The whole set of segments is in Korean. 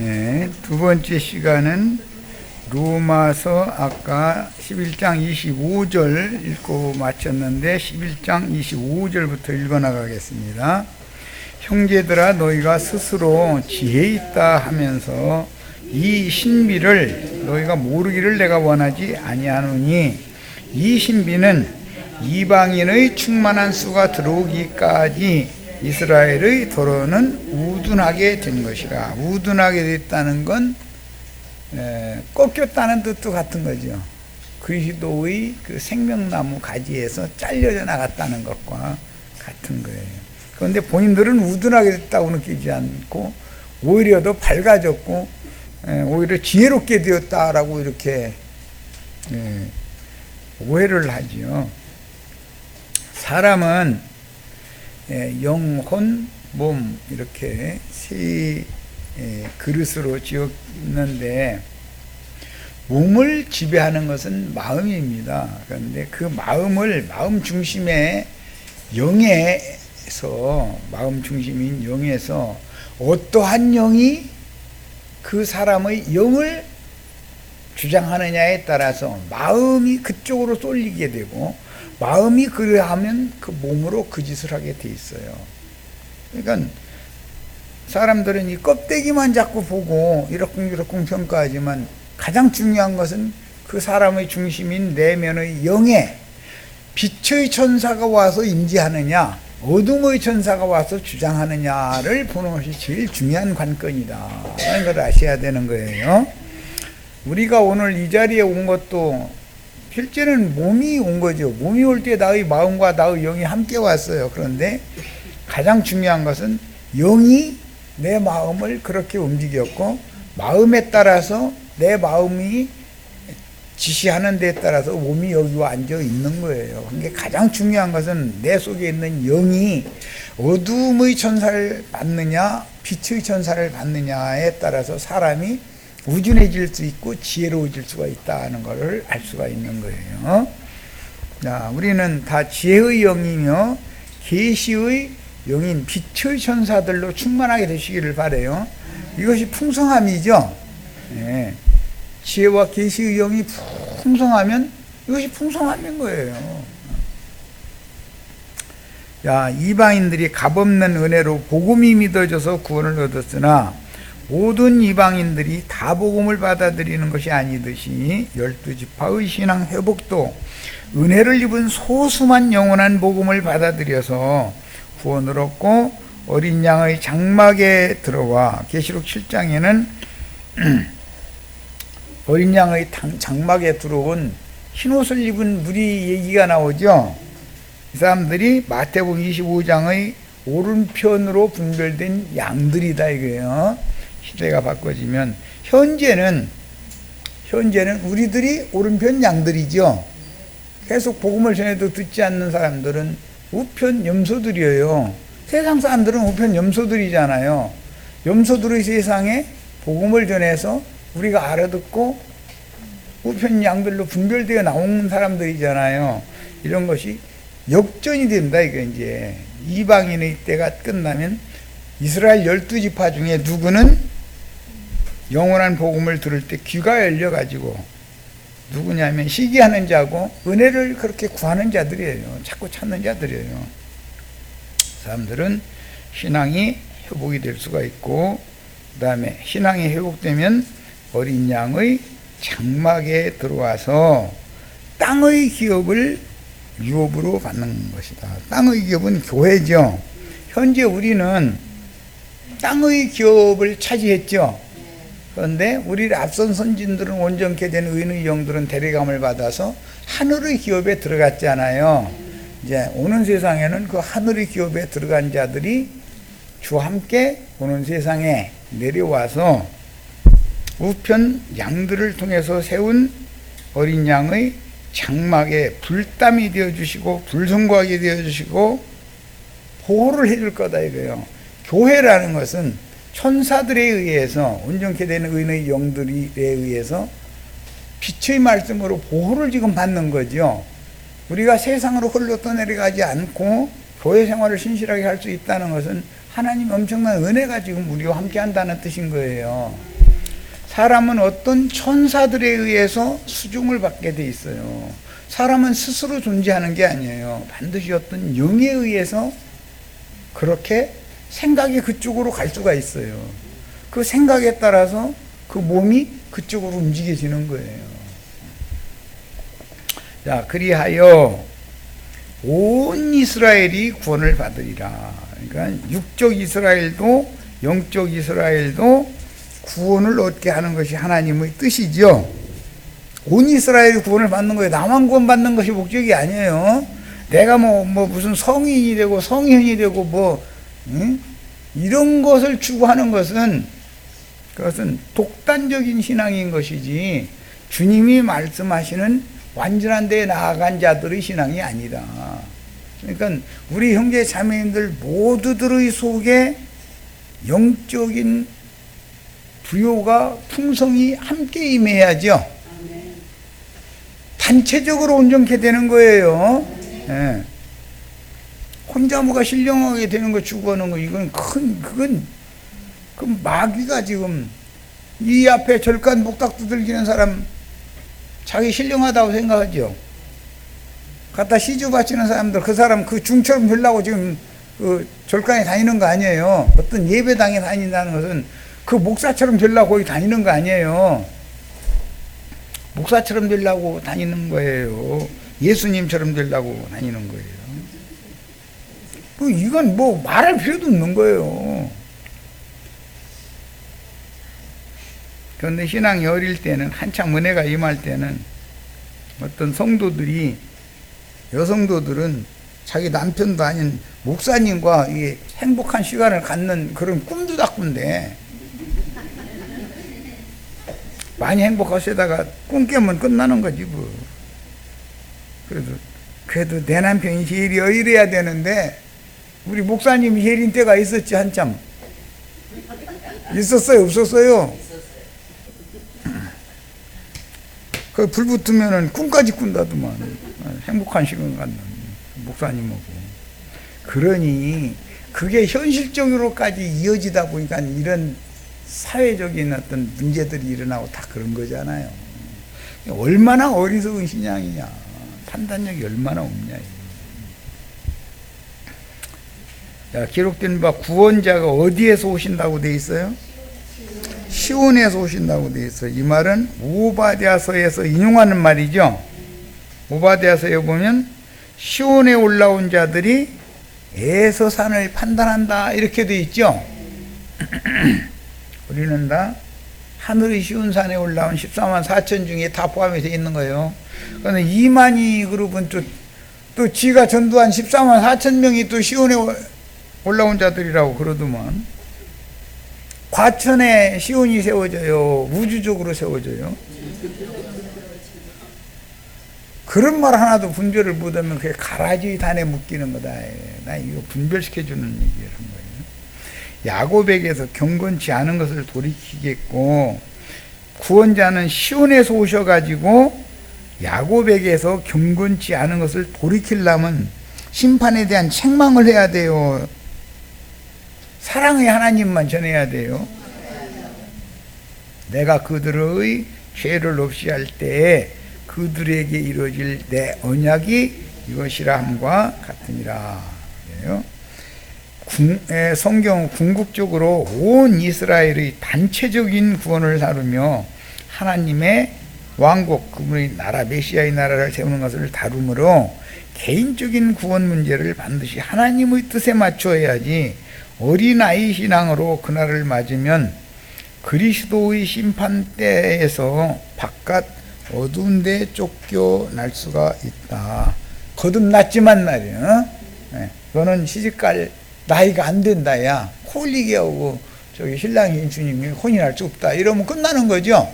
네, 두 번째 시간은 로마서 아까 11장 25절 읽고 마쳤는데 11장 25절부터 읽어나가겠습니다. 형제들아 너희가 스스로 지혜 있다 하면서 이 신비를 너희가 모르기를 내가 원하지 아니하노니 이 신비는 이방인의 충만한 수가 들어오기까지 이스라엘의 도로는 우둔하게 된 것이라. 우둔하게 됐다는 건 꺾였다는 뜻도 같은 거죠. 그리스도의 그 생명나무 가지에서 잘려져 나갔다는 것과 같은 거예요. 그런데 본인들은 우둔하게 됐다고 느끼지 않고 오히려 더 밝아졌고 오히려 지혜롭게 되었다라고 이렇게 오해를 하죠. 사람은 영혼, 몸 이렇게 세 그릇으로 지었는데 몸을 지배하는 것은 마음입니다. 그런데 그 마음 중심의 영에서, 마음 중심인 영에서 어떠한 영이 그 사람의 영을 주장하느냐에 따라서 마음이 그쪽으로 쏠리게 되고 마음이 그러하면 그 몸으로 그 짓을 하게 돼 있어요. 그러니까 사람들은 이 껍데기만 자꾸 보고 이러쿵저러쿵 평가하지만 가장 중요한 것은 그 사람의 중심인 내면의 영에 빛의 천사가 와서 임재하느냐 어둠의 천사가 와서 주장하느냐를 보는 것이 제일 중요한 관건이다 하는 걸 아셔야 되는 거예요. 우리가 오늘 이 자리에 온 것도 실제는 몸이 온 거죠. 몸이 올 때 나의 마음과 나의 영이 함께 왔어요. 그런데 가장 중요한 것은 영이 내 마음을 그렇게 움직였고 마음에 따라서 내 마음이 지시하는 데에 따라서 몸이 여기 와 앉아 있는 거예요. 그러니까 가장 중요한 것은 내 속에 있는 영이 어둠의 천사를 받느냐 빛의 천사를 받느냐에 따라서 사람이 우준해질 수 있고 지혜로워질 수가 있다는 것을 알 수가 있는 거예요. 자, 우리는 다 지혜의 영이며 계시의 영인 빛의 천사들로 충만하게 되시기를 바라요. 이것이 풍성함이죠. 네. 지혜와 계시의 영이 풍성하면 이것이 풍성함인 거예요. 자, 이방인들이 값없는 은혜로 복음이 믿어져서 구원을 얻었으나 모든 이방인들이 다 복음을 받아들이는 것이 아니듯이 12지파의 신앙 회복도 은혜를 입은 소수만 영원한 복음을 받아들여서 구원을 얻고 어린 양의 장막에 들어와 계시록 7장에는 어린 양의 장막에 들어온 흰옷을 입은 무리 얘기가 나오죠. 이 사람들이 마태복음 25장의 오른편으로 분별된 양들이다 이거예요. 시대가 바꿔지면 현재는 우리들이 오른편 양들이죠. 계속 복음을 전해도 듣지 않는 사람들은 우편 염소들이에요. 세상 사람들은 우편 염소들이잖아요. 염소들의 세상에 복음을 전해서 우리가 알아듣고 우편 양들로 분별되어 나온 사람들이잖아요. 이런 것이 역전이 된다 이거. 이제 이방인의 때가 끝나면 이스라엘 12지파 중에 누구는 영원한 복음을 들을 때 귀가 열려가지고 누구냐면 시기하는 자고 은혜를 그렇게 구하는 자들이에요. 자꾸 찾는 자들이에요. 사람들은 신앙이 회복이 될 수가 있고 그 다음에 신앙이 회복되면 어린 양의 장막에 들어와서 땅의 기업을 유업으로 받는 것이다. 땅의 기업은 교회죠. 현재 우리는 땅의 기업을 차지했죠. 그런데 우리 앞선 선진들은 온전케 된 의인의 영들은 대리감을 받아서 하늘의 기업에 들어갔잖아요. 이제 오는 세상에는 그 하늘의 기업에 들어간 자들이 주와 함께 오는 세상에 내려와서 우편 양들을 통해서 세운 어린 양의 장막에 불담이 되어주시고 불성구하게 되어주시고 보호를 해줄 거다 이거예요. 교회라는 것은 천사들에 의해서 온전케 되는 의인의 영들에 의해서 빛의 말씀으로 보호를 지금 받는 거죠. 우리가 세상으로 흘러 떠내려가지 않고 교회 생활을 신실하게 할 수 있다는 것은 하나님 엄청난 은혜가 지금 우리와 함께 한다는 뜻인 거예요. 사람은 어떤 천사들에 의해서 수중을 받게 돼 있어요. 사람은 스스로 존재하는 게 아니에요. 반드시 어떤 영에 의해서 그렇게 생각이 그쪽으로 갈 수가 있어요. 그 생각에 따라서 그 몸이 그쪽으로 움직여지는 거예요. 자, 그리하여 온 이스라엘이 구원을 받으리라. 그러니까 육적 이스라엘도 영적 이스라엘도 구원을 얻게 하는 것이 하나님의 뜻이죠. 온 이스라엘이 구원을 받는 거예요. 나만 구원받는 것이 목적이 아니에요. 내가 뭐 무슨 성인이 되고 성현이 되고 이런 것을 추구하는 것은 그것은 독단적인 신앙인 것이지 주님이 말씀하시는 완전한 데에 나아간 자들의 신앙이 아니다. 그러니까 우리 형제 자매님들 모두들의 속에 영적인 부요가 풍성이 함께 임해야죠. 단체적으로 온전케 되는 거예요. 예. 혼자 뭐가 신령하게 되는 거 추구하는 거 이건 그건 마귀가 지금 이 앞에 절간 목닥 두들기는 사람 자기 신령하다고 생각하죠. 갖다 시주 바치는 사람들 그 사람 그 중처럼 되려고 지금 그 절간에 다니는 거 아니에요. 어떤 예배당에 다닌다는 것은 그 목사처럼 되려고 거기 다니는 거 아니에요. 목사처럼 되려고 다니는 거예요. 예수님처럼 되려고 다니는 거예요. 이건 뭐 말할 필요도 없는 거예요. 그런데 신앙이 어릴 때는 한참 은혜가 임할 때는 어떤 성도들이 여성도들은 자기 남편도 아닌 목사님과 이 행복한 시간을 갖는 그런 꿈도 다 꾼대. 많이 행복하시다가 꿈 깨면 끝나는 거지 뭐. 그래도 내 남편이 제일이야 이래야 되는데 우리 목사님이 제일인 때가 있었지 한참. 있었어요 없었어요? 그 불 붙으면은 꿈까지 꾼다더만. 행복한 시간 갖는 목사님하고. 그러니 그게 현실적으로까지 이어지다 보니까 이런 사회적인 어떤 문제들이 일어나고 다 그런 거잖아요. 얼마나 어리석은 신앙이냐. 판단력이 얼마나 없냐. 자, 기록된 바 구원자가 어디에서 오신다고 돼 있어요? 시온에서 오신다고 돼 있어요. 이 말은 오바댜서에서 인용하는 말이죠. 오바댜서에 보면 시온에 올라온 자들이 에서산을 판단한다 이렇게 돼 있죠. 우리는 다 하늘의 시온산에 올라온 14만 4천 중에 다 포함해서 있는 거예요. 그런데 이만희 그룹은 또 지가 전도한 14만 4천 명이 또 시온에 올라온 자들이라고 그러더만. 과천에 시온이 세워져요. 우주적으로 세워져요. 그런 말 하나도 분별을 못하면 그게 가라지 단에 묶이는 거다. 나 이거 분별시켜주는 얘기를 한 거예요. 야곱에게서 경건치 않은 것을 돌이키겠고 구원자는 시온에서 오셔가지고 야곱에게서 경건치 않은 것을 돌이키려면 심판에 대한 책망을 해야 돼요. 사랑의 하나님만 전해야 돼요. 내가 그들의 죄를 없이 할 때에 그들에게 이루어질 내 언약이 이것이라 함과 같으니라. 성경은 궁극적으로 온 이스라엘의 단체적인 구원을 다루며 하나님의 왕국, 그분의 나라, 메시아의 나라를 세우는 것을 다루므로 개인적인 구원 문제를 반드시 하나님의 뜻에 맞춰야지 어린아이 신앙으로 그날을 맞으면 그리스도의 심판대에서 바깥 어두운 데 쫓겨날 수가 있다. 거듭났지만 말이야. 너는 시집갈 나이가 안 된다. 야, 코 흘리게 하고 저기 신랑인 주님이 혼인할 수 없다. 이러면 끝나는 거죠.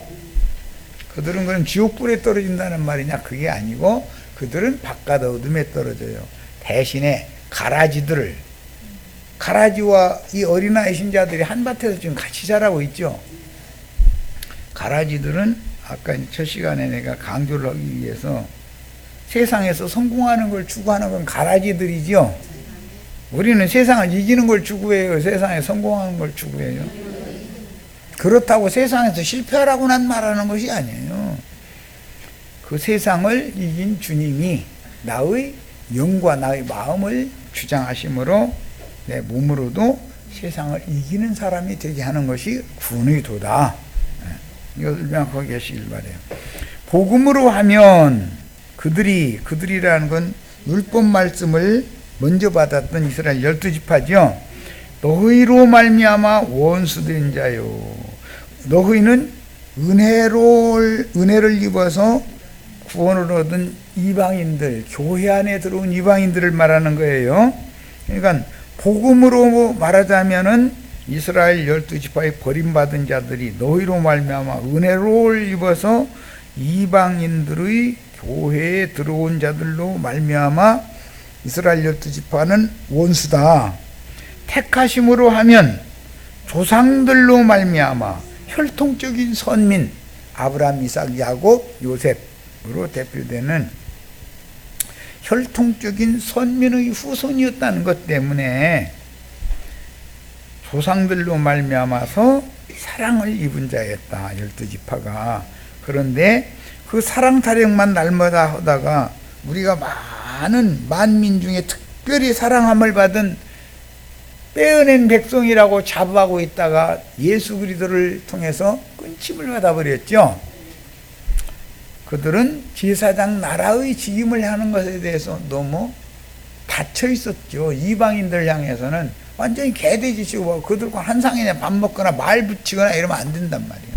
그들은 그럼 지옥불에 떨어진다는 말이냐? 그게 아니고 그들은 바깥 어둠에 떨어져요. 대신에 가라지와 이 어린아이 신자들이 한밭에서 지금 같이 자라고 있죠. 가라지들은 아까 첫 시간에 내가 강조를 하기 위해서 세상에서 성공하는 걸 추구하는 건 가라지들이죠. 우리는 세상을 이기는 걸 추구해요? 세상에 성공하는 걸 추구해요? 그렇다고 세상에서 실패하라고 난 말하는 것이 아니에요. 그 세상을 이긴 주님이 나의 영과 나의 마음을 주장하심으로 내 몸으로도 세상을 이기는 사람이 되게 하는 것이 구원의 도다. 이것을 명확하게 하시길 바라요. 복음으로 하면 그들이라는 건 율법 말씀을 먼저 받았던 이스라엘 12지파죠. 너희로 말미암아 원수된 자요. 너희는 은혜를 입어서 구원을 얻은 이방인들, 교회 안에 들어온 이방인들을 말하는 거예요. 그러니까 복음으로 말하자면은 이스라엘 12지파의 버림받은 자들이 너희로 말미암아 은혜를 입어서 이방인들의 교회에 들어온 자들로 말미암아 이스라엘 12지파는 원수다. 택하심으로 하면 조상들로 말미암아 혈통적인 선민 아브라함, 이삭, 야곱, 요셉으로 대표되는 혈통적인 선민의 후손이었다는 것 때문에 조상들로 말미암아서 사랑을 입은 자였다. 12지파가. 그런데 그 사랑 타령만 날마다 하다가 우리가 많은 만민 중에 특별히 사랑함을 받은 빼어낸 백성이라고 자부하고 있다가 예수 그리스도를 통해서 끊임을 받아버렸죠. 그들은 제사장 나라의 직임을 하는 것에 대해서 너무 닫혀 있었죠. 이방인들 향해서는 완전히 개돼지치고 그들과 한 상에 밥 먹거나 말 붙이거나 이러면 안 된단 말이에요.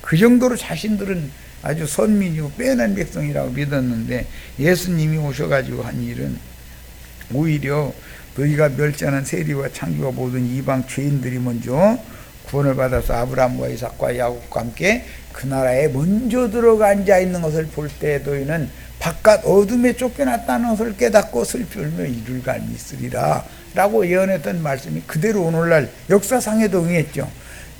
그 정도로 자신들은 아주 선민이고 빼어난 백성이라고 믿었는데 예수님이 오셔가지고 한 일은 오히려 너희가 멸절한 세리와 창기와 모든 이방 죄인들이 먼저 구원을 받아서 아브라함과 이삭과 야곱과 함께 그 나라에 먼저 들어가 앉아 있는 것을 볼 때 너희는 바깥 어둠에 쫓겨났다는 것을 깨닫고 슬피 울며 이를 갈미 있으리라 라고 예언했던 말씀이 그대로 오늘날 역사상에도 응했죠.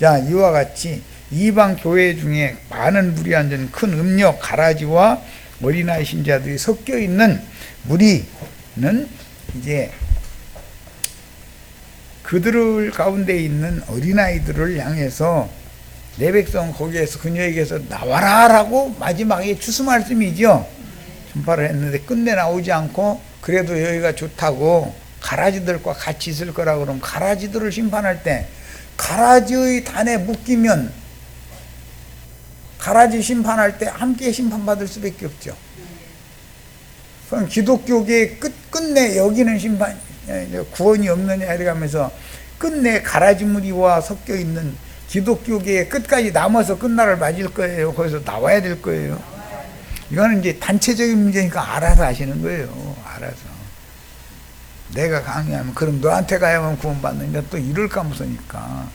자, 이와 같이 이방 교회 중에 많은 무리 앉은 큰 음력 가라지와 어린아이 신자들이 섞여 있는 무리는 이제 그들 가운데 있는 어린아이들을 향해서 내 백성 거기에서 그녀에게서 나와라 라고 마지막에 추수 말씀이죠. 전파를 했는데 끝내 나오지 않고 그래도 여기가 좋다고 가라지들과 같이 있을 거라고 그러면 가라지들을 심판할 때 가라지의 단에 묶이면 가라지 심판할 때 함께 심판받을 수밖에 없죠. 그럼 기독교계의 끝내 여기는 심판 구원이 없느냐 이러면서 끝내 가라지 무리와 섞여 있는 기독교계의 끝까지 남아서 끝날을 맞을 거예요. 거기서 나와야 될 거예요. 이거는 이제 단체적인 문제니까 알아서 하시는 거예요. 알아서. 내가 강요하면 그럼 너한테 가야만 구원받느냐 또 이럴까 무서니까.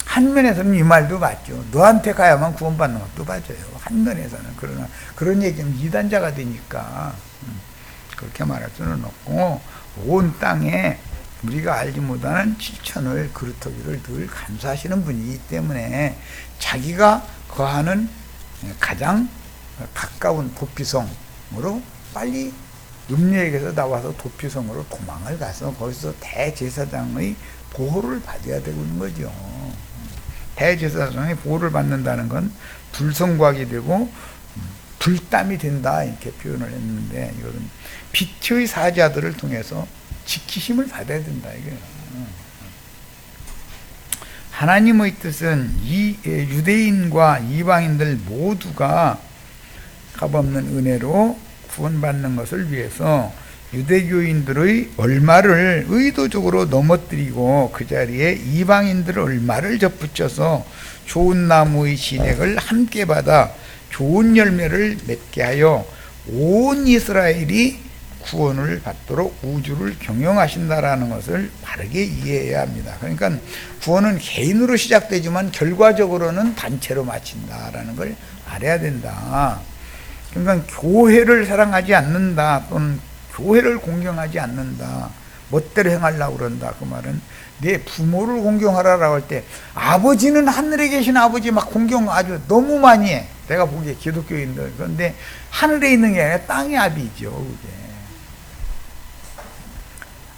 한 면에서는 이 말도 맞죠. 너한테 가야만 구원받는 것도 맞아요. 한 면에서는. 그러나 그런 얘기는 이단자가 되니까 그렇게 말할 수는 없고 온 땅에 우리가 알지 못하는 7천을 그루터기를 늘 감수하시는 분이기 때문에 자기가 거하는 가장 가까운 도피성으로 빨리 음녀에게서 나와서 도피성으로 도망을 가서 거기서 대제사장의 보호를 받아야 되는 거죠. 대제사장의 보호를 받는다는 건 불성곽이 되고 불담이 된다 이렇게 표현을 했는데 이것은 빛의 사자들을 통해서 지키심을 받아야 된다 이거예요. 하나님의 뜻은 이 유대인과 이방인들 모두가 값없는 은혜로 구원받는 것을 위해서 유대교인들의 얼마를 의도적으로 넘어뜨리고 그 자리에 이방인들의 얼마를 접붙여서 좋은 나무의 진액을 함께 받아 좋은 열매를 맺게 하여 온 이스라엘이 구원을 받도록 우주를 경영하신다라는 것을 바르게 이해해야 합니다. 그러니까 구원은 개인으로 시작되지만 결과적으로는 단체로 마친다라는 걸 알아야 된다. 그러니까 교회를 사랑하지 않는다 또는 교회를 공경하지 않는다 멋대로 행하려고 그런다 그 말은 내 부모를 공경하라라고 할 때 아버지는 하늘에 계신 아버지 막 공경 아주 너무 많이 해. 내가 보기에 기독교인들. 그런데 하늘에 있는 게 아니라 땅의 아비죠. 그게.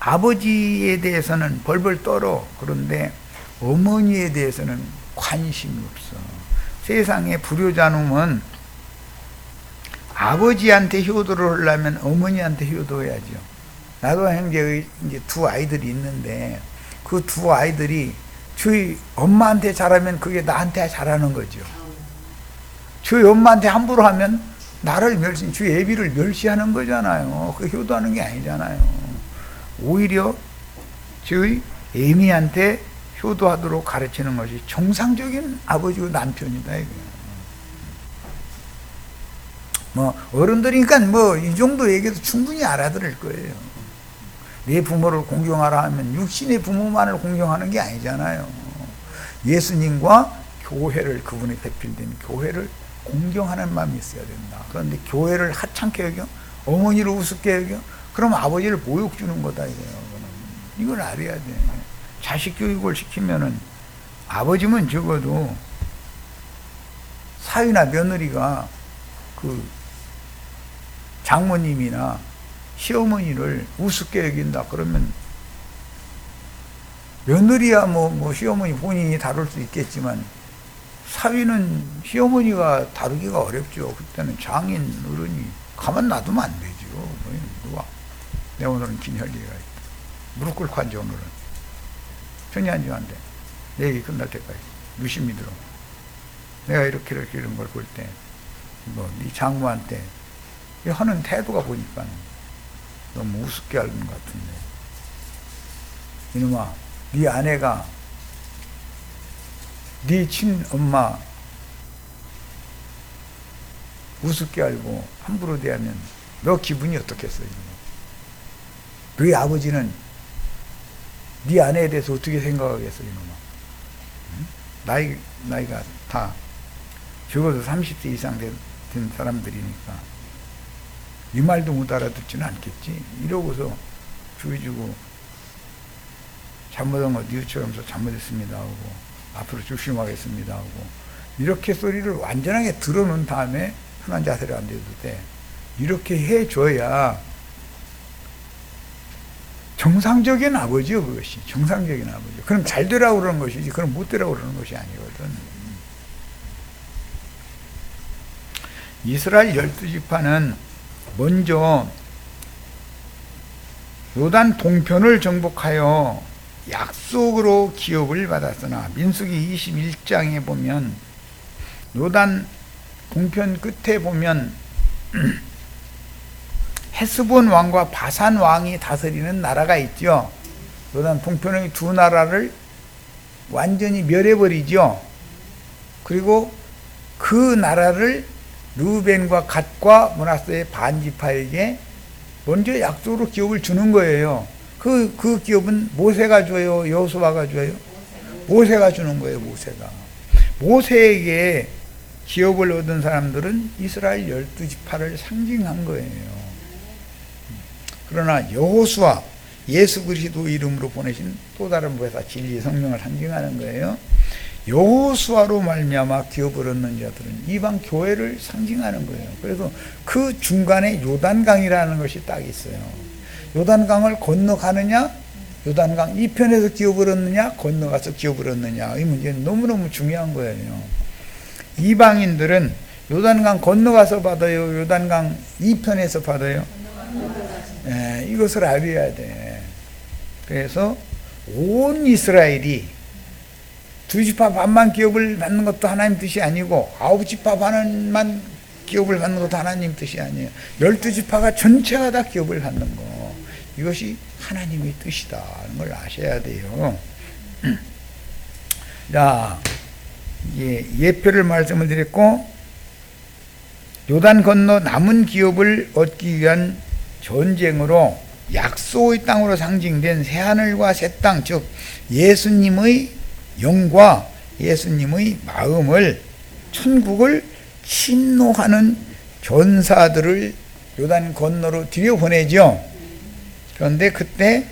아버지에 대해서는 벌벌 떨어. 그런데 어머니에 대해서는 관심이 없어. 세상의 불효자놈은 아버지한테 효도를 하려면 어머니한테 효도해야죠. 나도 형제의 이제 두 아이들이 있는데 그 두 아이들이 저희 엄마한테 잘하면 그게 나한테 잘하는 거죠. 저희 엄마한테 함부로 하면 나를 멸시, 저희 애비를 멸시하는 거잖아요. 그 효도하는 게 아니잖아요. 오히려 저희 애미한테 효도하도록 가르치는 것이 정상적인 아버지고 남편이다 이거예요. 뭐 어른들이니까 뭐 이 정도 얘기도 충분히 알아들을 거예요. 내 부모를 공경하라 하면 육신의 부모만을 공경하는 게 아니잖아요. 예수님과 교회를, 그분의 배필된 교회를 공경하는 마음이 있어야 된다. 그런데 교회를 하찮게 여겨, 어머니를 우습게 여겨, 그럼 아버지를 모욕 주는 거다 이거예요. 이걸 알아야 돼. 자식 교육을 시키면은 아버지면 적어도 사위나 며느리가 그 장모님이나 시어머니를 우습게 여긴다 그러면 며느리야 뭐 시어머니 본인이 다룰 수 있겠지만 사위는 시어머니가 다루기가 어렵죠. 그때는 장인 어른이 가만 놔두면 안 되죠. 누가 내 오늘은 긴혈리가 있다. 무릎 꿇고 앉아. 오늘은 편히 앉으면 안 돼. 내 얘기 끝날 때까지 유심히 들어. 내가 이렇게 이런 걸 볼 때 뭐 네 장모한테 하는 태도가 보니까 너무 우습게 하는 것 같은데, 이놈아, 네 아내가 네 친엄마 우습게 알고 함부로 대하면 너 기분이 어떻겠어? 너희 아버지는 네 아내에 대해서 어떻게 생각하겠어? 이놈아. 응? 나이가 다 적어도 30세 이상 된 사람들이니까 이 말도 못 알아듣지는 않겠지. 이러고서 주의주고 잘못한 거 뉘우쳐가면서 잘못했습니다 하고 앞으로 조심하겠습니다 하고 이렇게 소리를 완전하게 들어놓은 다음에 편한 자세를 안 돼도 돼. 이렇게 해줘야 정상적인 아버지요. 그것이 정상적인 아버지. 그럼 잘 되라고 그러는 것이지 그럼 못 되라고 그러는 것이 아니거든. 이스라엘 12지파는 먼저 요단 동편을 정복하여 약속으로 기업을 받았으나 민수기 21장에 보면 요단 동편 끝에 보면 헤스본 왕과 바산 왕이 다스리는 나라가 있죠. 요단 동편의 두 나라를 완전히 멸해버리죠. 그리고 그 나라를 르우벤과 갓과 므낫세의 반지파에게 먼저 약속으로 기업을 주는 거예요. 그 기업은 모세가 줘요? 여호수아가 줘요? 모세가 주는 거예요. 모세에게 기업을 얻은 사람들은 이스라엘 12지파를 상징한 거예요. 그러나 여호수아, 예수 그리스도 이름으로 보내신 또 다른 보혜사 진리의 성령을 상징하는 거예요. 여호수아로 말미암아 기업을 얻는 자들은 이방 교회를 상징하는 거예요. 그래서 그 중간에 요단강이라는 것이 딱 있어요. 요단강을 건너가느냐, 요단강 이편에서 기업을 얻느냐, 건너가서 기업을 얻느냐, 이 문제는 너무너무 중요한 거예요. 이방인들은 요단강 건너가서 받아요, 요단강 이편에서 받아요? 이것을 알아야 돼. 그래서 온 이스라엘이 두 지파 반만 기업을 받는 것도 하나님 뜻이 아니고 9지파 반만 기업을 받는 것도 하나님 뜻이 아니에요. 12지파가 전체가 다 기업을 받는 거, 이것이 하나님의 뜻이다 하는 걸 아셔야 돼요. 자, 예표를 말씀을 드렸고, 요단 건너 남은 기업을 얻기 위한 전쟁으로 약속의 땅으로 상징된 새하늘과 새 땅, 즉 예수님의 영과 예수님의 마음을, 천국을 침노하는 전사들을 요단 건너로 들여보내죠. 그런데 그때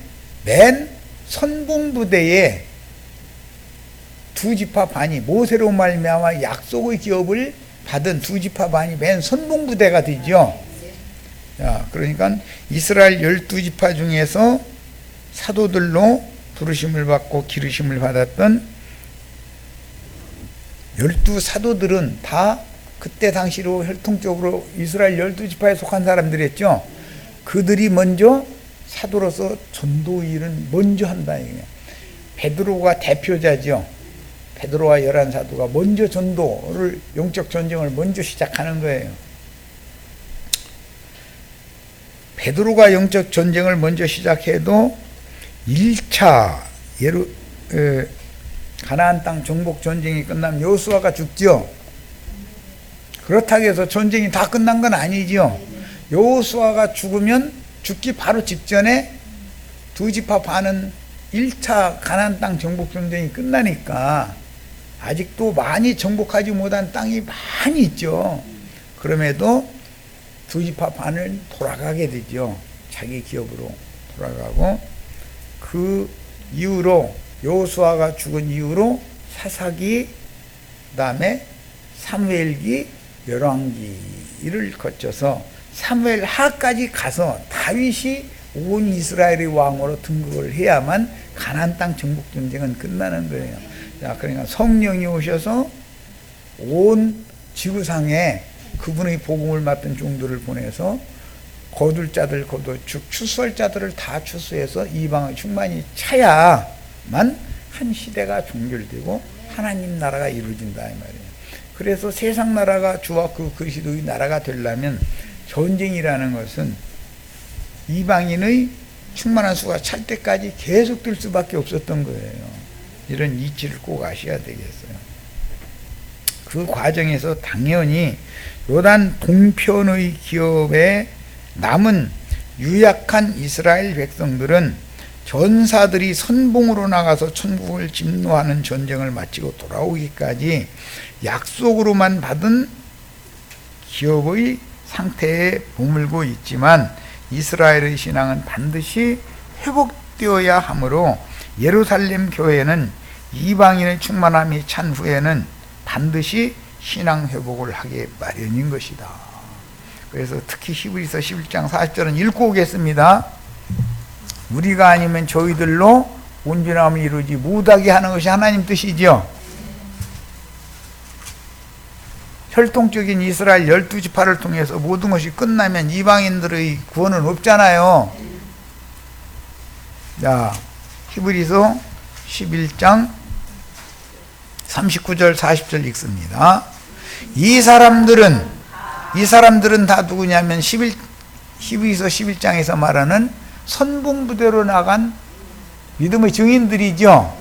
맨 선봉부대에 두 지파 반이, 모세로 말미암아 약속의 기업을 받은 두 지파 반이 맨 선봉부대가 되죠. 자, 그러니까 이스라엘 12지파 중에서 사도들로 부르심을 받고 기르심을 받았던 12사도들은 다 그때 당시로 혈통적으로 이스라엘 12지파에 속한 사람들이었죠. 그들이 먼저 사도로서 전도 일은 먼저 한다. 베드로가 대표자죠. 베드로와 11사도가 먼저 전도를, 영적 전쟁을 먼저 시작하는 거예요. 베드로가 영적 전쟁을 먼저 시작해도 1차 가나안 땅 정복 전쟁이 끝나면 여호수아가 죽죠. 그렇다고 해서 전쟁이 다 끝난 건 아니죠. 여호수아가 죽으면 죽기 바로 직전에 두 지파 반은 1차 가나안 땅 정복 전쟁이 끝나니까 아직도 많이 정복하지 못한 땅이 많이 있죠. 그럼에도 두 지파 반을 돌아가게 되죠. 자기 기업으로 돌아가고, 그 이후로 여호수아가 죽은 이후로 사사기, 그다음에 사무엘기, 열왕기를 거쳐서 사무엘하까지 가서 다윗이 온 이스라엘의 왕으로 등극을 해야만 가나안 땅 정복 전쟁은 끝나는 거예요. 자, 그러니까 성령이 오셔서 온 지구상에 그분의 복음을 맡은 종들을 보내서 거둘 자들 거둬, 추수할 자들을 다 추수해서 이방의 충만이 차야만 한 시대가 종결되고 하나님 나라가 이루어진다 이 말이에요. 그래서 세상 나라가 주와 그 그리스도의 나라가 되려면 전쟁이라는 것은 이방인의 충만한 수가 찰 때까지 계속될 수밖에 없었던 거예요. 이런 이치를 꼭 아셔야 되겠어요. 그 과정에서 당연히 요단 동편의 기업에 남은 유약한 이스라엘 백성들은 전사들이 선봉으로 나가서 천국을 진노하는 전쟁을 마치고 돌아오기까지 약속으로만 받은 기업의 상태에 머물고 있지만 이스라엘의 신앙은 반드시 회복되어야 하므로 예루살렘 교회는 이방인의 충만함이 찬 후에는 반드시 신앙 회복을 하게 마련인 것이다. 그래서 특히 히브리서 11장 40절은 읽고 오겠습니다. 우리가 아니면 저희들로 온전함을 이루지 못하게 하는 것이 하나님 뜻이죠. 혈통적인 이스라엘 12지파를 통해서 모든 것이 끝나면 이방인들의 구원은 없잖아요. 자, 히브리서 11장 39절 40절 읽습니다. 이 사람들은 다 누구냐면 히브리서 11장에서 말하는 선봉부대로 나간 믿음의 증인들이죠.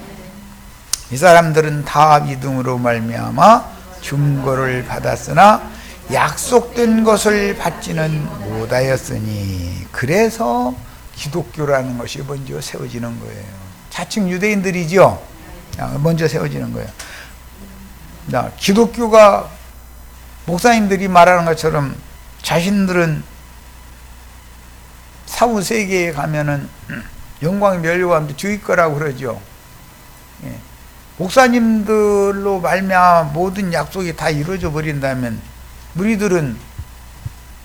이 사람들은 다 믿음으로 말미암아 증거를 받았으나 약속된 것을 받지는 못하였으니, 그래서 기독교라는 것이 먼저 세워지는 거예요. 자칭 유대인들이죠. 먼저 세워지는 거예요. 기독교가 목사님들이 말하는 것처럼 자신들은 사후 세계에 가면은 영광의 멸류관도 주일 거라고 그러죠. 목사님들로 말미암아 모든 약속이 다 이루어져 버린다면 무리들은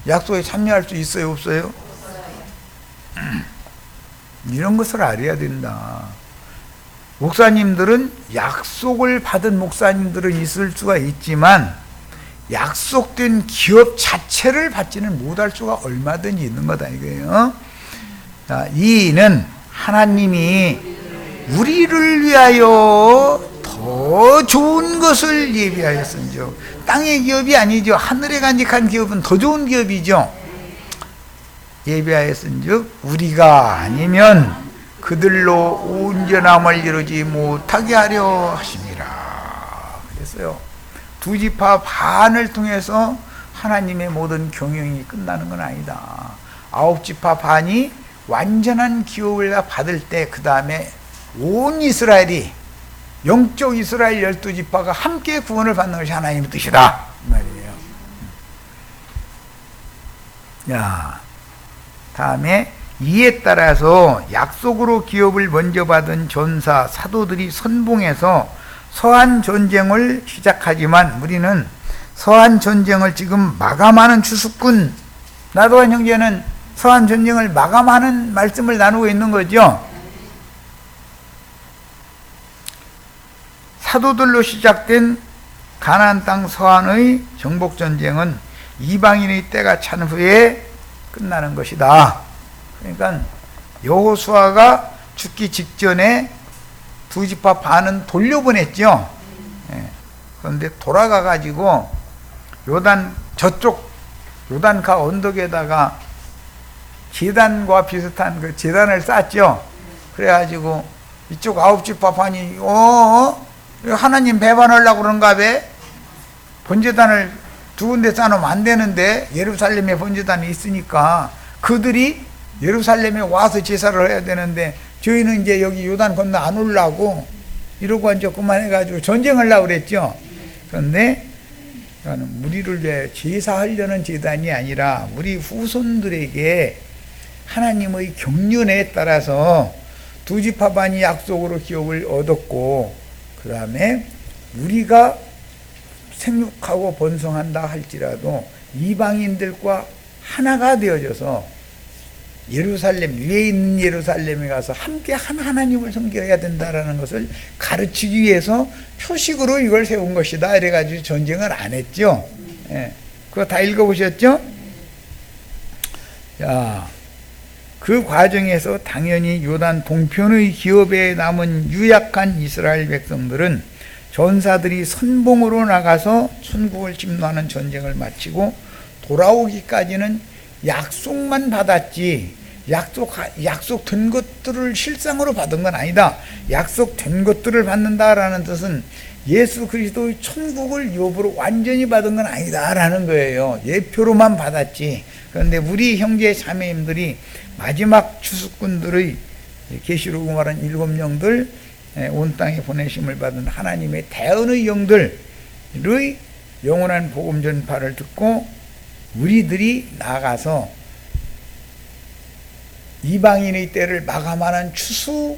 약속에 참여할 수 있어요, 없어요? 이런 것을 알아야 된다. 목사님들은 약속을 받은 목사님들은 있을 수가 있지만 약속된 기업 자체를 받지는 못할 수가 얼마든지 있는 거다 이거예요. 자, 이는 하나님이 우리를 위하여 더 좋은 것을 예비하였은즉, 땅의 기업이 아니죠. 하늘에 간직한 기업은 더 좋은 기업이죠. 예비하였은즉 우리가 아니면 그들로 온전함을 이루지 못하게 하려 하심이라 그랬어요. 두 지파 반을 통해서 하나님의 모든 경영이 끝나는 건 아니다. 9지파 반이 완전한 기업을 받을 때 그 다음에 온 이스라엘이, 영적 이스라엘 12지파가 함께 구원을 받는 것이 하나님의 뜻이다 이 말이에요. 자, 다음에 이에 따라서 약속으로 기업을 먼저 받은 전사 사도들이 선봉해서 서한 전쟁을 시작하지만 우리는 서한 전쟁을 지금 마감하는 추수꾼 나도한 형제는 서한 전쟁을 마감하는 말씀을 나누고 있는 거죠. 사도들로 시작된 가나안 땅 서안의 정복 전쟁은 이방인의 때가 찬 후에 끝나는 것이다. 그러니까 여호수아가 죽기 직전에 두 지파 반은 돌려보냈죠. 그런데 돌아가 가지고 요단 저쪽 요단가 언덕에다가 제단과 비슷한 그 제단을 쌓았죠. 그래가지고 이쪽 9지파 반이 하나님 배반하려고 그런가 봐. 번제단을 두 군데 쌓으면 안 되는데 예루살렘에 번제단이 있으니까 그들이 예루살렘에 와서 제사를 해야 되는데 저희는 이제 여기 요단 건너 안 오려고 이러고 이제 그만해가지고 전쟁을 하려고 그랬죠. 그런데 우리를 위해 제사하려는 제단이 아니라 우리 후손들에게 하나님의 경륜에 따라서 두 지파 반이 약속으로 기업을 얻었고 그 다음에 우리가 생육하고 번성한다 할지라도 이방인들과 하나가 되어져서 예루살렘 위에 있는 예루살렘에 가서 함께 한 하나님을 섬겨야 된다라는 것을 가르치기 위해서 표식으로 이걸 세운 것이다 이래가지고 전쟁을 안 했죠. 그거 다 읽어보셨죠? 자, 그 과정에서 당연히 요단 동편의 기업에 남은 유약한 이스라엘 백성들은 전사들이 선봉으로 나가서 천국을 침노하는 전쟁을 마치고 돌아오기까지는 약속만 받았지 약속된 것들을 실상으로 받은 건 아니다. 약속된 것들을 받는다라는 뜻은 예수 그리스도의 천국을 유업으로 완전히 받은 건 아니다라는 거예요. 예표로만 받았지. 그런데 우리 형제 자매님들이 마지막 추수꾼들의 계시록 말한 7영들 온 땅에 보내심을 받은 하나님의 대언의 영들의 영원한 복음 전파를 듣고 우리들이 나가서 이방인의 때를 마감하는 추수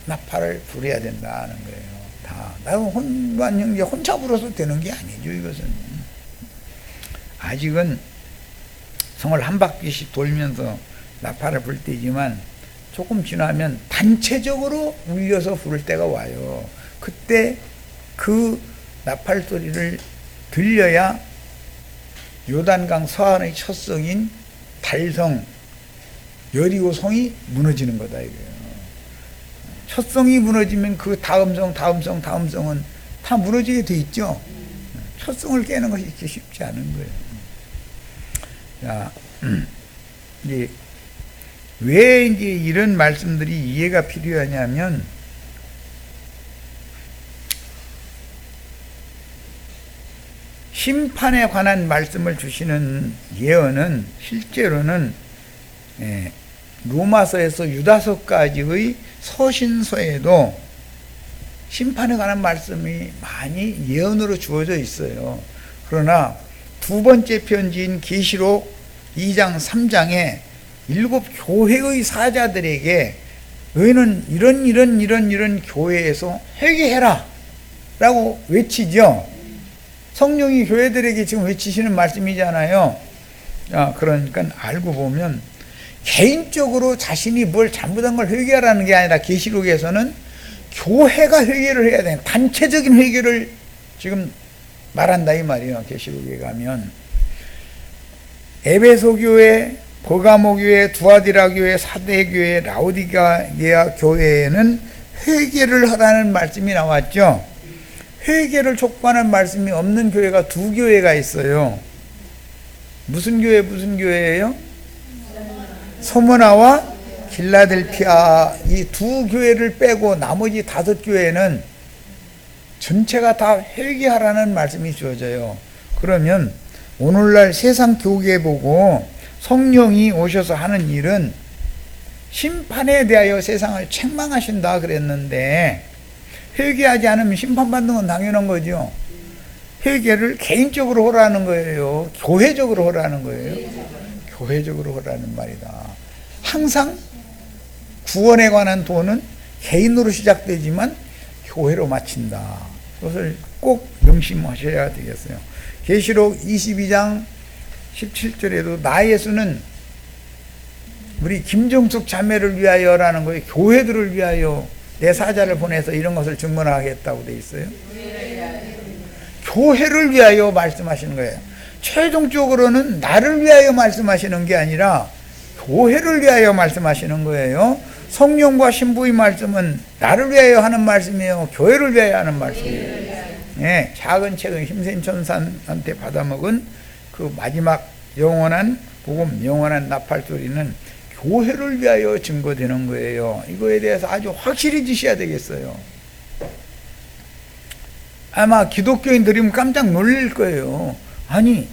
나팔을 부려야 된다는 거예요. 다 나는 혼반 형제 혼자 불어서 되는 게 아니죠. 이것은 아직은 성을 한 바퀴씩 돌면서 나팔을 불 때지만 조금 지나면 단체적으로 울려서 부를 때가 와요. 그때 그 나팔 소리를 들려야 요단강 서안의 첫 성인 달성 여리고성이 무너지는 거다 이거예요. 첫 성이 무너지면 그 다음 성은 다 무너지게 돼 있죠. 첫 성을 깨는 것이 이렇게 쉽지 않은 거예요. 자, 이제 왜 이제 이런 말씀들이 이해가 필요하냐면 심판에 관한 말씀을 주시는 예언은 실제로는 로마서에서 유다서까지의 서신서에도 심판에 관한 말씀이 많이 예언으로 주어져 있어요. 그러나 두 번째 편지인 계시록 2장 3장에 7 교회의 사자들에게 너희는 이런 교회에서 회개해라 라고 외치죠. 성령이 교회들에게 지금 외치시는 말씀이잖아요. 그러니까 알고 보면 개인적으로 자신이 뭘 잘못한 걸 회개하라는 게 아니라 계시록에서는 교회가 회개를 해야 돼요. 단체적인 회개를 지금 말한다 이 말이에요. 계시록에 가면 에베소 교회, 버가모 교회, 두아디라 교회, 사대 교회, 라오디게아 교회에는 회개를 하라는 말씀이 나왔죠. 회개를 촉구하는 말씀이 없는 교회가 두 교회가 있어요. 무슨 교회예요? 소모나와 길라델피아 이 두 교회를 빼고 나머지 5교회는 전체가 다 회개하라는 말씀이 주어져요. 그러면 오늘날 세상 교계 보고 성령이 오셔서 하는 일은 심판에 대하여 세상을 책망하신다 그랬는데 회개하지 않으면 심판받는 건 당연한 거죠. 회개를 개인적으로 하라는 거예요. 교회적으로 하라는 거예요. 교회적으로 하라는 말이다. 항상 구원에 관한 도는 개인으로 시작되지만 교회로 마친다. 그것을 꼭 명심하셔야 되겠어요. 계시록 22장 17절에도 나 예수는 우리 김정숙 자매를 위하여라는 거예요. 교회들을 위하여 내 사자를 보내서 이런 것을 증언하겠다고 돼 있어요. 교회를 위하여 말씀하시는 거예요. 최종적으로는 나를 위하여 말씀하시는 게 아니라 교회를 위하여 말씀하시는 거예요. 성령과 신부의 말씀은 나를 위하여 하는 말씀이에요, 교회를 위하여 하는 말씀이에요. 예, 작은 책은 힘센 천사한테 받아먹은 그 마지막 영원한 복음, 영원한 나팔 소리는 교회를 위하여 증거되는 거예요. 이거에 대해서 아주 확실히 지셔야 되겠어요. 아마 기독교인 들으면 깜짝 놀랄 거예요. 아니,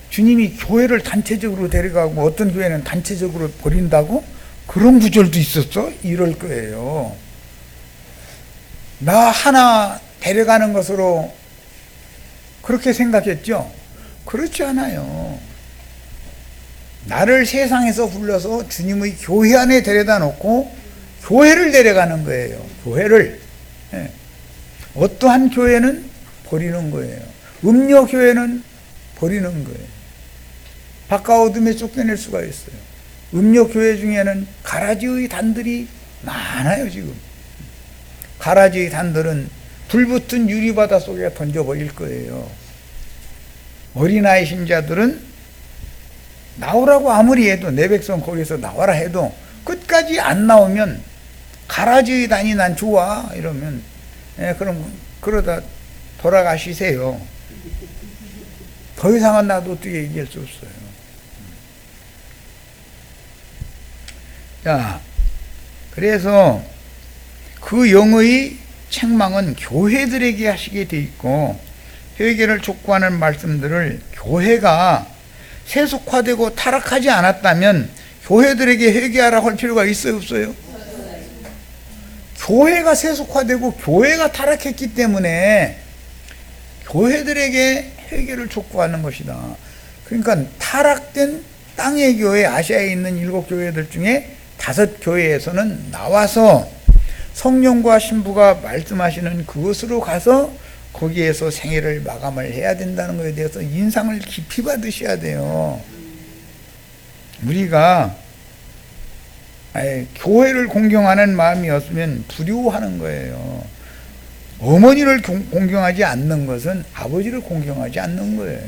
주님이 교회를 단체적으로 데려가고 어떤 교회는 단체적으로 버린다고? 그런 구절도 있었어? 이럴 거예요. 나 하나 데려가는 것으로 그렇게 생각했죠? 그렇지 않아요. 나를 세상에서 불러서 주님의 교회 안에 데려다 놓고 교회를 데려가는 거예요. 교회를. 예. 어떠한 교회는 버리는 거예요. 음료 교회는 버리는 거예요. 바깥 어둠에 쫓겨낼 수가 있어요. 음료 교회 중에는 가라지의 단들이 많아요. 지금 가라지의 단들은 불붙은 유리바다 속에 던져버릴 거예요. 어린아이 신자들은 나오라고 아무리 해도, 내 백성 거기서 나와라 해도 끝까지 안 나오면 가라지의 단이 난 좋아 이러면, 예, 그럼 그러다 돌아가시세요. 더 이상은 나도 어떻게 얘기할 수 없어요. 자, 그래서 그 영의 책망은 교회들에게 하시게 돼 있고, 회개를 촉구하는 말씀들을 교회가 세속화되고 타락하지 않았다면 교회들에게 회개하라고 할 필요가 있어요, 없어요? 교회가 세속화되고 교회가 타락했기 때문에 교회들에게 회개를 촉구하는 것이다. 그러니까 타락된 땅의 교회, 아시아에 있는 7교회들 중에 5교회에서는 나와서 성령과 신부가 말씀하시는 그것으로 가서 거기에서 생애를 마감을 해야 된다는 것에 대해서 인상을 깊이 받으셔야 돼요. 우리가 교회를 공경하는 마음이 없으면 두려워하는 거예요. 어머니를 공경하지 않는 것은 아버지를 공경하지 않는 거예요.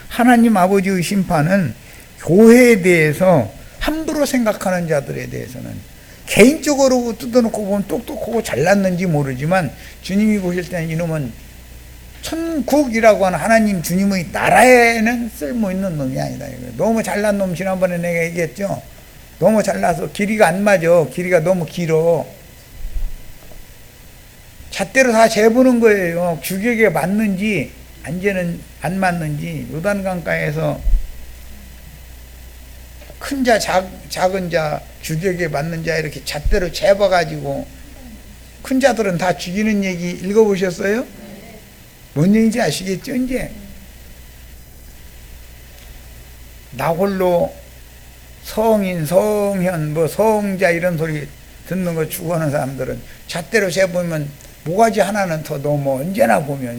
하나님 아버지의 심판은 교회에 대해서 함부로 생각하는 자들에 대해서는, 개인적으로 뜯어놓고 보면 똑똑하고 잘났는지 모르지만 주님이 보실 때는 이놈은 천국이라고 하는 하나님 주님의 나라에는 쓸모있는 놈이 아니다. 너무 잘난 놈, 지난번에 내가 얘기했죠. 너무 잘나서 길이가 안 맞아. 길이가 너무 길어. 잣대로 다 재보는 거예요. 규격에 맞는지 안 맞는지. 요단강가에서 큰 자, 작은 자, 규격에 맞는 자 이렇게 잣대로 재봐가지고 큰 자들은 다 죽이는 얘기 읽어보셨어요? 뭔 얘기인지 아시겠죠? 이제 나 홀로 성인, 성현, 성자 이런 소리 듣는 거 추구하는 사람들은 잣대로 재보면 모가지 하나는 더 넘어. 언제나 보면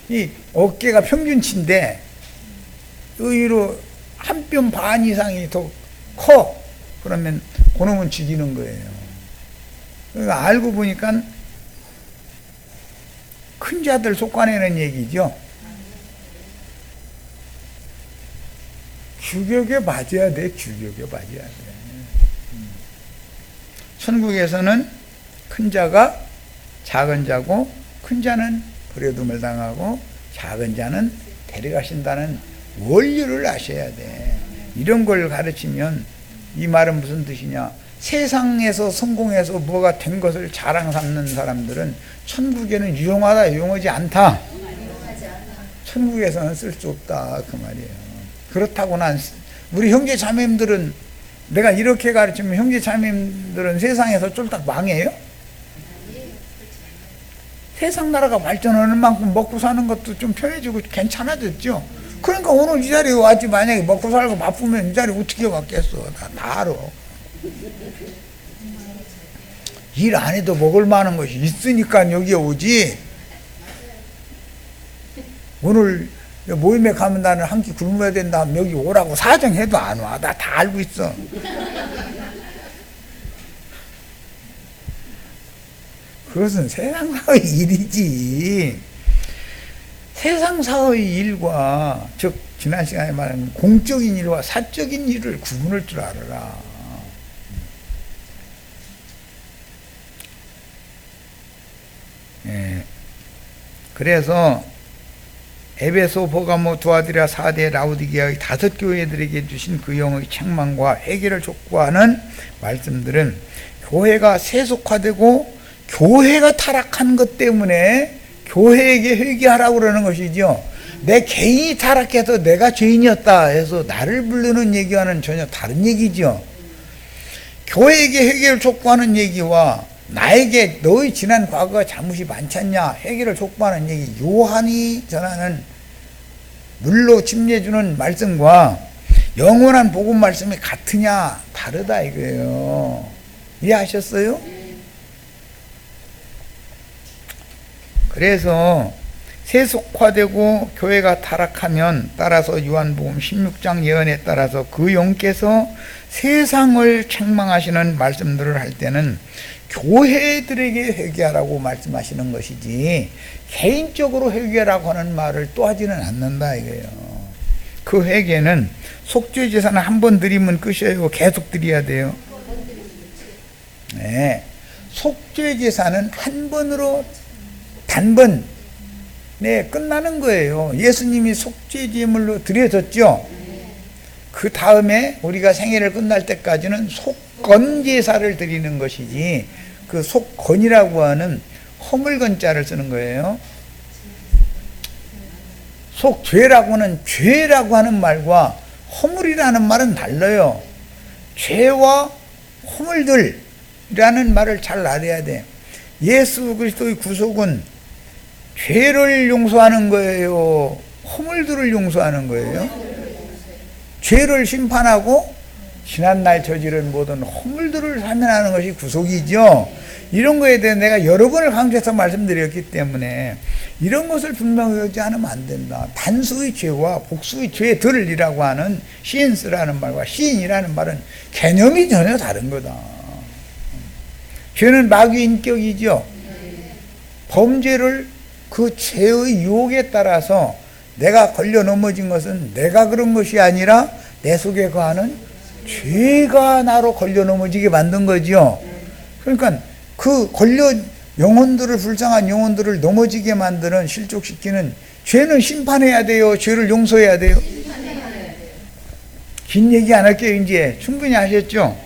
이게 이 어깨가 평균치인데 의외로 한 뼘 반 이상이 더 커. 그러면 그놈은 죽이는 거예요. 그러니까 알고 보니까 큰 자들 속아내는 얘기죠. 규격에 맞아야 돼. 규격에 맞아야 돼. 천국에서는 큰 자가 작은 자고, 큰 자는 버려둠을 당하고 작은 자는 데려가신다는 원리를 아셔야 돼. 이런 걸 가르치면, 이 말은 무슨 뜻이냐, 세상에서 성공해서 뭐가 된 것을 자랑 삼는 사람들은 천국에는 유용하다, 유용하지 않다. 천국에서는 쓸 수 없다, 그 말이에요. 그렇다고 우리 형제 자매님들은, 내가 이렇게 가르치면 형제 자매님들은 세상에서 쫄딱 망해요? 세상 나라가 발전하는 만큼 먹고 사는 것도 좀 편해지고 괜찮아졌죠. 그러니까 오늘 이 자리에 왔지. 만약에 먹고 살고 바쁘면 이 자리에 어떻게 왔겠어. 다 알아. 일 안 해도 먹을 만한 것이 있으니까 여기에 오지. 오늘 모임에 가면 나는 한 끼 굶어야 된다 하면 여기 오라고 사정해도 안 와. 나 다 알고 있어. 그것은 세상의 일이지. 세상사의 일과, 즉 지난 시간에 말한 공적인 일과 사적인 일을 구분할 줄 알아라. 예. 그래서 에베소, 보가모, 두아디라, 사대, 라우디게아의 5교회들에게 주신 그 영의 책망과 회개를 촉구하는 말씀들은 교회가 세속화되고 교회가 타락한 것 때문에 교회에게 회개하라고 그러는 것이죠. 내 개인이 타락해서 내가 죄인이었다 해서 나를 부르는 얘기와는 전혀 다른 얘기죠. 교회에게 회개를 촉구하는 얘기와 나에게 너의 지난 과거가 잘못이 많지 않냐 회개를 촉구하는 얘기, 요한이 전하는 물로 침례주는 말씀과 영원한 복음 말씀이 같으냐 다르다 이거예요. 이해하셨어요? 그래서 세속화되고 교회가 타락하면 따라서 요한복음 16장 예언에 따라서 그 영께서 세상을 책망하시는 말씀들을 할 때는 교회들에게 회개하라고 말씀하시는 것이지 개인적으로 회개하라고 하는 말을 또 하지는 않는다 이거예요. 그 회개는 속죄제사는 한 번 드리면 끝이에요? 계속 드려야 돼요? 네. 속죄제사는 한 번으로 단번 끝나는 거예요. 예수님이 속죄제물로 드려졌죠. 그 다음에 우리가 생애를 끝날 때까지는 속건제사를 드리는 것이지, 그 속건이라고 하는 허물건자를 쓰는 거예요. 속죄라고 하는 죄라고 하는 말과 허물이라는 말은 달라요. 죄와 허물들이라는 말을 잘 알아야 돼. 예수 그리스도의 구속은 죄를 용서하는 거예요? 허물들을 용서하는 거예요? 죄를 심판하고 지난날 저지른 모든 허물들을 사면하는 것이 구속이죠. 이런 거에 대해 내가 여러 번을 강조해서 말씀드렸기 때문에 이런 것을 분명히 하지 않으면 안 된다. 단수의 죄와 복수의 죄들이라고 하는 시인스라는 말과 시인이라는 말은 개념이 전혀 다른 거다. 죄는 마귀 인격이죠. 범죄를 그 죄의 유혹에 따라서 내가 걸려 넘어진 것은 내가 그런 것이 아니라 내 속에 거하는 죄가 나로 걸려 넘어지게 만든 거죠. 그러니까 그 영혼들을, 불쌍한 영혼들을 넘어지게 만드는, 실족시키는 죄는 심판해야 돼요? 죄를 용서해야 돼요? 긴 얘기 안 할게요. 이제 충분히 하셨죠?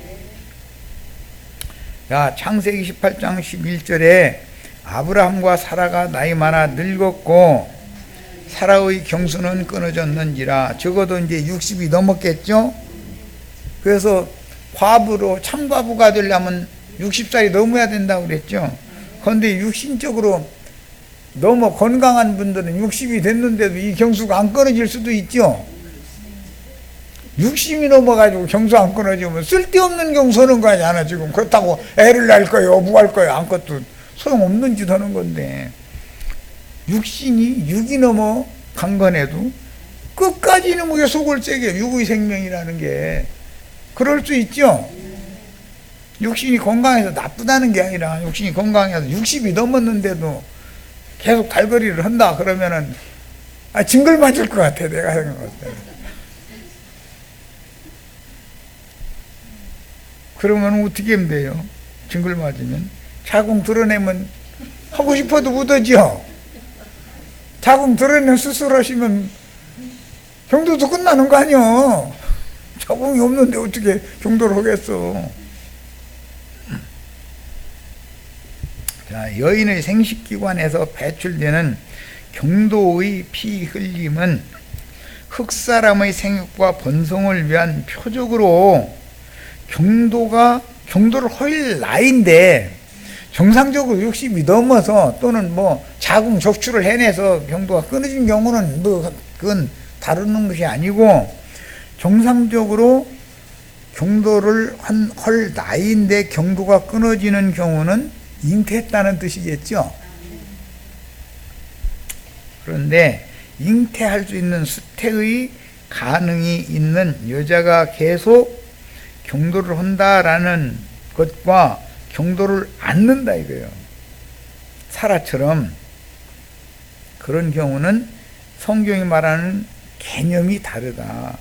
자, 창세기 18장 11절에 아브라함과 사라가 나이 많아 늙었고 사라의 경수는 끊어졌는지라. 적어도 이제 60이 넘었겠죠? 그래서 과부로 참과부가 되려면 60살이 넘어야 된다고 그랬죠. 그런데 육신적으로 너무 건강한 분들은 60이 됐는데도 이 경수가 안 끊어질 수도 있죠. 60이 넘어가지고 경수 안 끊어지면 쓸데없는 경수는 거 아니야 지금. 그렇다고 애를 낳을 거예요, 어부할 거예요, 아무것도 소용없는 짓 하는 건데, 육신이 6이 넘어간 거에도 끝까지는 그게 속을 새겨. 육의 생명이라는 게 그럴 수 있죠. 육신이 건강해서 나쁘다는 게 아니라 육신이 건강해서 60이 넘었는데도 계속 달거리를 한다 그러면은 징글 맞을 것 같아, 내가 생각할 때. 그러면 어떻게 하면 돼요? 징글 맞으면 자궁 드러내면 하고 싶어도 못하죠. 자궁 드러내는 수술하시면 경도도 끝나는 거 아니요. 자궁이 없는데 어떻게 경도를 하겠어. 자, 여인의 생식기관에서 배출되는 경도의 피 흘림은 흑사람의 생육과 번성을 위한 표적으로 경도를 할 나이인데, 정상적으로 60이 넘어서 또는 자궁 적출을 해내서 경도가 끊어진 경우는 그건 다루는 것이 아니고, 정상적으로 경도를 할 나이인데 경도가 끊어지는 경우는 잉태했다는 뜻이겠죠. 그런데 잉태할 수 있는 수태의 가능이 있는 여자가 계속 경도를 한다라는 것과 경도를 않는다 이거예요. 사라처럼 그런 경우는 성경이 말하는 개념이 다르다.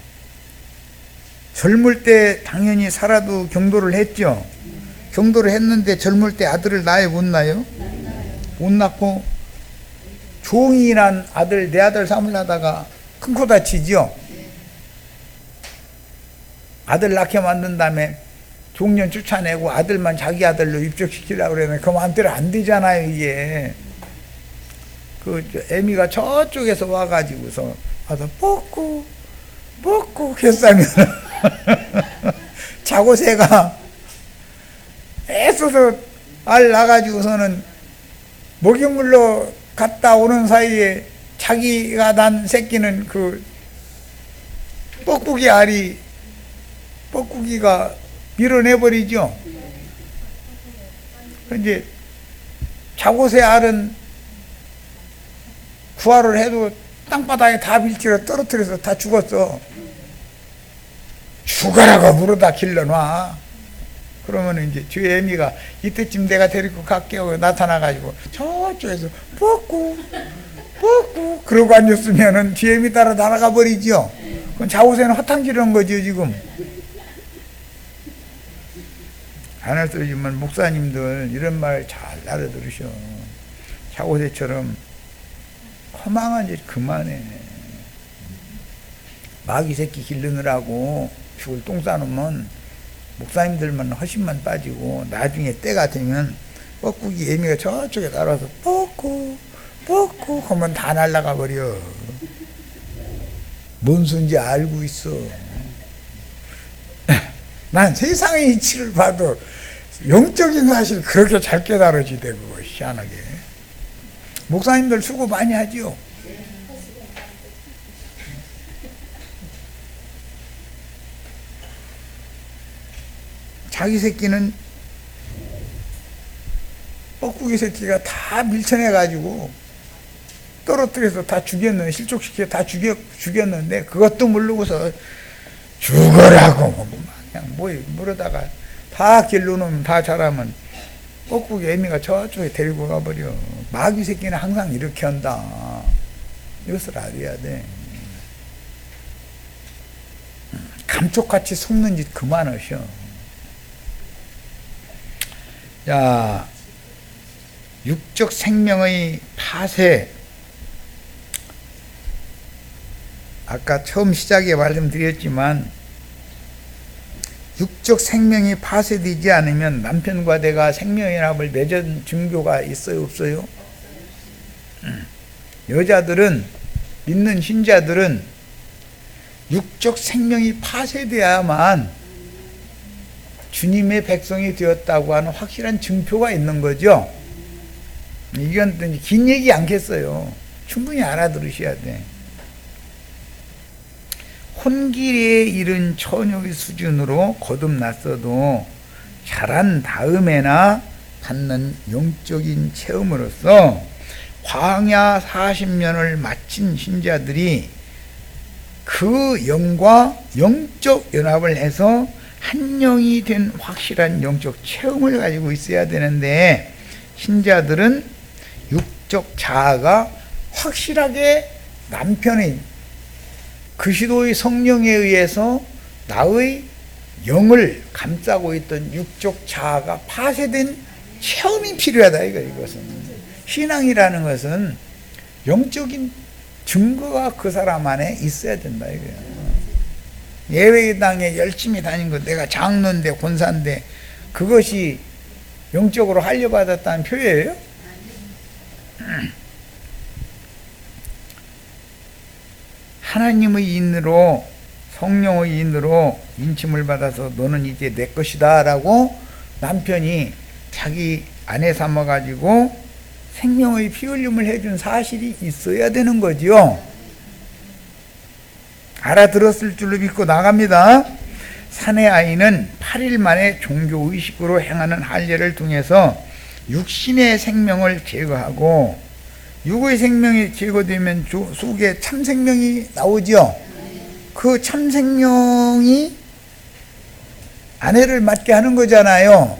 젊을 때 당연히 살아도 경도를 했죠. 경도를 했는데 젊을 때 아들을 낳아요, 못 낳아요? 못 낳고 종이 난 아들, 내 아들 삼으려다가 큰 코 다치죠. 아들 낳게 만든 다음에 종년 쫓아내고 아들만 자기 아들로 입적시키려고 그러면 그 마음대로 안 되잖아요, 이게. 애미가 저쪽에서 와가지고서 와서 뻑꾸 했으면 자고새가 애써서 알 낳아가지고서는 목욕물로 갔다 오는 사이에 자기가 난 새끼는 그 뻐꾸기가 밀어내버리죠. 이제 자고새 알은 구하를 해도 땅바닥에 다 밀치러 떨어뜨려서 다 죽었어. 죽어라고 물어다 길러놔. 그러면 이제 주 애미가 이때쯤 내가 데리고 갈게요 나타나가지고 저쪽에서 뻑꾸 그러고 앉았으면은 주 애미 따라 날아가 버리죠. 그건 자고새는 허탕지르는 거죠 지금. 안 할 소리지만 목사님들 이런 말 잘 알아들으셔. 자고새처럼 허망한 짓 그만해. 마귀 새끼 기르느라고 죽을 똥 싸놓으면 목사님들만 허심만 빠지고 나중에 때가 되면 뻐꾸기 애미가 저쪽에 날아서 뻐꾸 하면 다 날아가 버려. 뭔 소인지 알고 있어. 난 세상의 이치를 봐도 영적인 사실 그렇게 잘 깨달아지대. 그거 희한하게. 목사님들 수고 많이 하죠. 자기 새끼는 뻐꾸기 새끼가 다 밀쳐내가지고 떨어뜨려서 다 죽였는데, 실족시켜 다 죽였는데 그것도 모르고서 죽어라고 그냥 물어다가 다 길러놓으면 다 자라면 뻐꾸기 애미가 저쪽에 데리고 가버려. 마귀 새끼는 항상 이렇게 한다. 이것을 알아야 돼. 감쪽같이 속는 짓 그만하셔. 자, 육적 생명의 파쇄. 아까 처음 시작에 말씀드렸지만 육적 생명이 파쇄되지 않으면 남편과 내가 생명연합을 맺은 증거가 있어요, 없어요? 여자들은, 믿는 신자들은 육적 생명이 파쇄되어야만 주님의 백성이 되었다고 하는 확실한 증표가 있는 거죠. 이건 긴 얘기 않겠어요. 충분히 알아들으셔야 돼. 혼길에 이른 처녀의 수준으로 거듭났어도 자란 다음에나 갖는 영적인 체험으로서 광야 40년을 마친 신자들이 그 영과 영적 연합을 해서 한 영이 된 확실한 영적 체험을 가지고 있어야 되는데, 신자들은 육적 자아가 확실하게 남편의 그리스도의 성령에 의해서 나의 영을 감싸고 있던 육적 자아가 파쇄된 체험이 필요하다. 이것은 신앙이라는 것은 영적인 증거가 그 사람 안에 있어야 된다. 이거예요. 예배당에 열심히 다닌 거, 내가 장로인데 권사인데 그것이 영적으로 할려받았다는 표현이에요? 하나님의 인으로, 성령의 인으로 인침을 받아서 너는 이제 내 것이다 라고 남편이 자기 아내 삼아가지고 생명의 피 흘림을 해준 사실이 있어야 되는 거죠. 알아들었을 줄로 믿고 나갑니다. 사내 아이는 8일 만에 종교의식으로 행하는 할례를 통해서 육신의 생명을 제거하고, 육의 생명이 제거되면 속에 참생명이 나오죠. 그 참생명이 아내를 맞게 하는 거잖아요.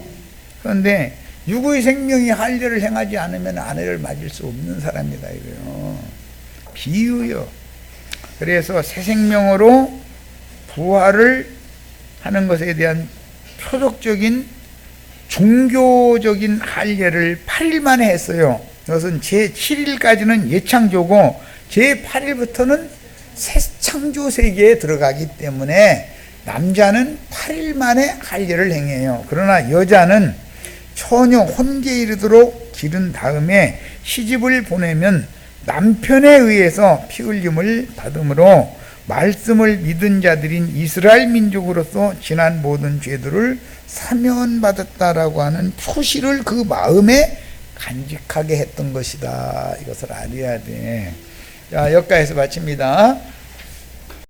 그런데 육의 생명이 할례를 행하지 않으면 아내를 맞을 수 없는 사람이다 이거요. 비유요. 그래서 새 생명으로 부활을 하는 것에 대한 표적적인 종교적인 할례를 8일 만에 했어요. 그것은 제7일까지는 예창조고 제8일부터는 새 창조 세계에 들어가기 때문에 남자는 8일 만에 할례를 행해요. 그러나 여자는 처녀 혼계에 이르도록 기른 다음에 시집을 보내면 남편에 의해서 피 흘림을 받으므로 말씀을 믿은 자들인 이스라엘 민족으로서 지난 모든 죄들을 사면받았다라고 하는 표시를 그 마음에 간직하게 했던 것이다. 이것을 알아야 돼. 자, 여기까지서 마칩니다.